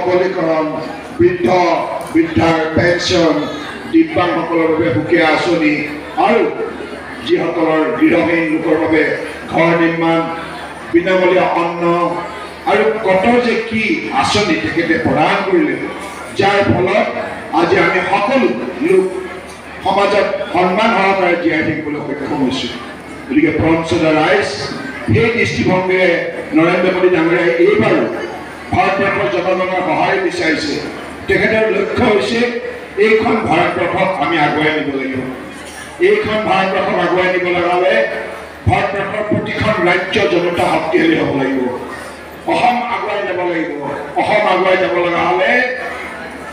সবলীকৰণ বৃদ্ধ বৃদ্ধাৰ পেঞ্চন দিব্যাংগসকলৰ বাবে সুকীয়া আঁচনি আৰু যিসকলৰ গৃহহীন লোকৰ বাবে ঘৰ নিৰ্মাণ বিনামূলীয়া অন্ন আৰু কত যে কি আঁচনি তেখেতে প্ৰদান কৰিলে যাৰ ফলত আজি আমি সকলো লোক সমাজত সন্মান সহকাৰে জীয়াই থাকিবলৈ সক্ষম হৈছোঁ গতিকে ফ্ৰণ্ট ৰাইজ সেই দৃষ্টিভংগীৰে নৰেন্দ্ৰ মোদী ডাঙৰীয়াই এইবাৰো ভাৰতবৰ্ষৰ জনগণৰ সহায় বিচাৰিছে তেখেতৰ লক্ষ্য হৈছে এইখন ভাৰতবৰ্ষক আমি আগুৱাই নিব লাগিব এইখন ভাৰতবৰ্ষক আগুৱাই নিব লগা হ'লে ভাৰতবৰ্ষৰ প্ৰতিখন ৰাজ্য জনতা শক্তিশালী হ'ব লাগিব অসম আগুৱাই যাব লাগিব অসম আগুৱাই যাব লগা হ'লে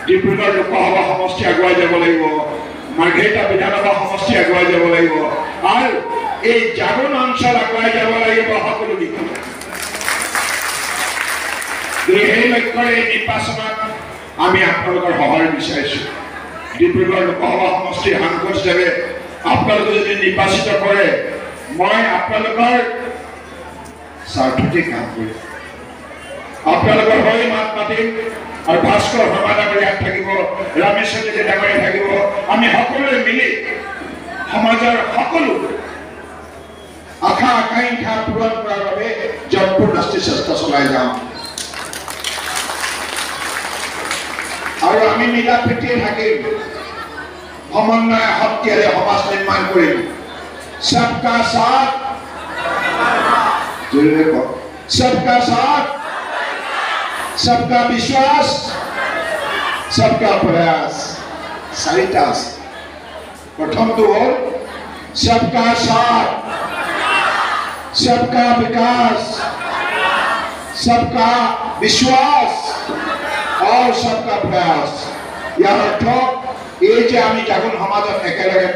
ডিব্ৰুগড় লোকসভা সমষ্টি আগুৱাই যাব লাগিব মাৰ্ঘেৰিটা বিধানসভা সমষ্টি আগুৱাই যাব লাগিব আৰু এই জাগৰণ অঞ্চল আগুৱাই যাব লাগিব সকলো দিশত সেই লক্ষ্যৰে এই নিৰ্বাচনত আমি আপোনালোকৰ সহায় বিচাৰিছোঁ ডিব্ৰুগড় লোকসভা সমষ্টিৰ সাংসদ হিচাপে আপোনালোকে যদি নিৰ্বাচিত কৰে মই আপোনালোকৰ স্বাৰ্থতে কাম কৰিম আপোনালোকৰ হৈ মাত মাতিম আৰু ভাস্কৰ শৰ্মা ডাঙৰীয়া থাকিব ৰামেশ্বৰ জেঠি ডাঙৰীয়া থাকিব আমি সকলোৱে মিলি সমাজৰ সকলো আশা আকাংক্ষা পূৰণ কৰাৰ বাবে জনপূৰ্ণাস্তি চেষ্টা চলাই যাওঁ আৰু আমি মিলা প্ৰীতিৰে থাকিম সমন্বয় শক্তিৰে সমাজ নিৰ্মাণ কৰিম सबका साथ सबका साथ सबका विश्वास सबका प्रयास चारिटा प्रथमটো হ'ল सबका साथ सबका विकास सबका विश्वास और सबका प्रयास ইয়াৰ অৰ্থ এই যে আমি জাগৰণ সমাজত একেলগে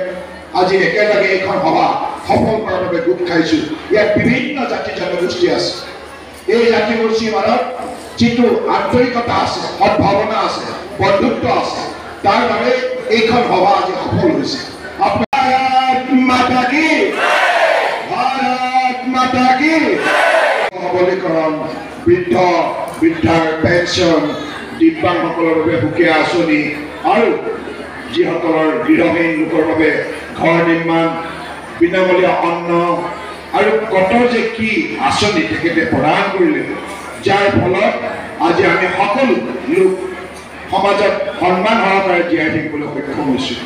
আজি একেলগে এখন সভা সফল কৰাৰ বাবে গোট খাইছোঁ ইয়াত বিভিন্ন জাতি জনগোষ্ঠী আছে এই জাতিগোষ্ঠীৰ মাজত যিটো আন্তৰিকতা আছে সদ্ভাৱনা আছে বন্ধুত্ব আছে তাৰ বাবে এইখন সভা আজি সফল হৈছে ভাৰত মাতা কি সবলীকৰণ বৃদ্ধ বৃদ্ধাৰ পেঞ্চন দিব্যাংগসকলৰ বাবে সুকীয়া আঁচনি আৰু যিসকলৰ গৃহহীন লোকৰ বাবে ঘৰ নিৰ্মাণ বিনামূলীয়া অন্ন আৰু কত যে কি আঁচনি তেখেতে প্ৰদান কৰিলে যাৰ ফলত আজি আমি সকলো লোক সমাজত সন্মান সহকাৰে জীয়াই থাকিবলৈ সক্ষম হৈছোঁ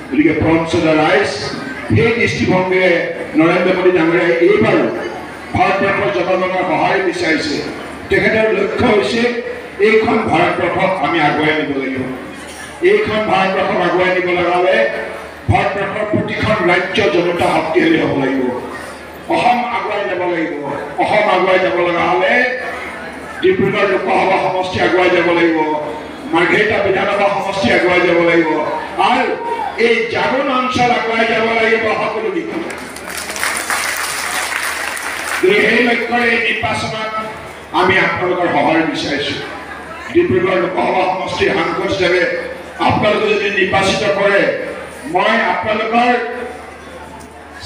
গতিকে ফ্ৰণ্ট ৰাইজ সেই দৃষ্টিভংগীৰে নৰেন্দ্ৰ মোদী ডাঙৰীয়াই এইবাৰো ভাৰতবৰ্ষৰ জনগণৰ সহায় বিচাৰিছে তেখেতৰ লক্ষ্য হৈছে এইখন ভাৰতবৰ্ষক আমি আগুৱাই নিব লাগিব এইখন ভাৰতবৰ্ষক আগুৱাই নিব লগা হ'লে ভাৰতবৰ্ষৰ প্ৰতিখন ৰাজ্য জনতা শক্তিশালী হ'ব লাগিব অসম আগুৱাই যাব লাগিব অসম আগুৱাই যাব লগা হ'লে ডিব্ৰুগড় লোকসভা সমষ্টি আগুৱাই যাব লাগিব মাৰ্ঘেৰিটা বিধানসভা সমষ্টি আগুৱাই যাব লাগিব আৰু এই জাগৰণ অঞ্চল আগুৱাই যাব লাগিব সকলো দিশত সেই লক্ষ্যৰে এই নিৰ্বাচনত আমি আপোনালোকৰ সহায় বিচাৰিছোঁ ডিব্ৰুগড় লোকসভা সমষ্টিৰ সাংসদ হিচাপে আপোনালোকে যদি নিৰ্বাচিত কৰে মই আপোনালোকৰ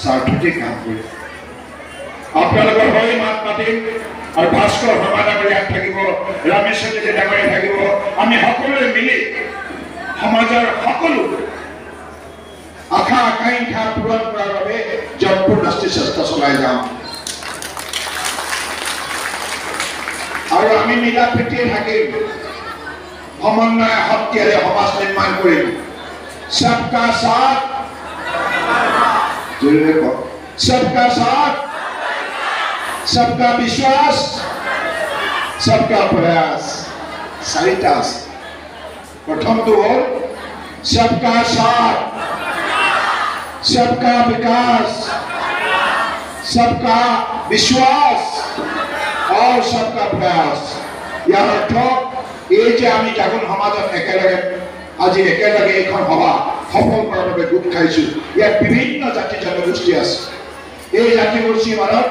স্বাৰ্থতে কাম কৰিম আপোনালোকৰ হৈ মাত মাতিম আৰু ভাস্কৰ শৰ্মা ডাঙৰীয়া থাকিব ৰামেশ্বৰ জেঠি ডাঙৰীয়া থাকিব আমি সকলোৱে মিলি সমাজৰ সকলো আশা আকাংক্ষা পূৰণ কৰাৰ বাবে জনপূৰ্ণাস্তি চেষ্টা চলাই যাওঁ আৰু আমি মিলা প্ৰীতিৰে থাকিম সমন্বয় শক্তিৰে সমাজ নিৰ্মাণ কৰিম सबका साथ सबका साथ सबका विश्वास सबका प्रयास चारिटा प्रथमটো হ'ল सबका साथ सबका विकास सबका विश्वास और सबका प्रयास ইয়াৰ অৰ্থ এই যে আমি জাগৰণ সমাজত একেলগে আজি একেলগে এইখন সভা সফল কৰাৰ বাবে গোট খাইছোঁ ইয়াত বিভিন্ন জাতি জনগোষ্ঠী আছে এই জাতিগোষ্ঠীৰ মাজত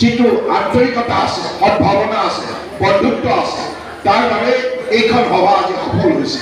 যিটো আন্তৰিকতা আছে সদ্ভাৱনা আছে বন্ধুত্ব আছে তাৰ বাবে এইখন সভা আজি সফল হৈছে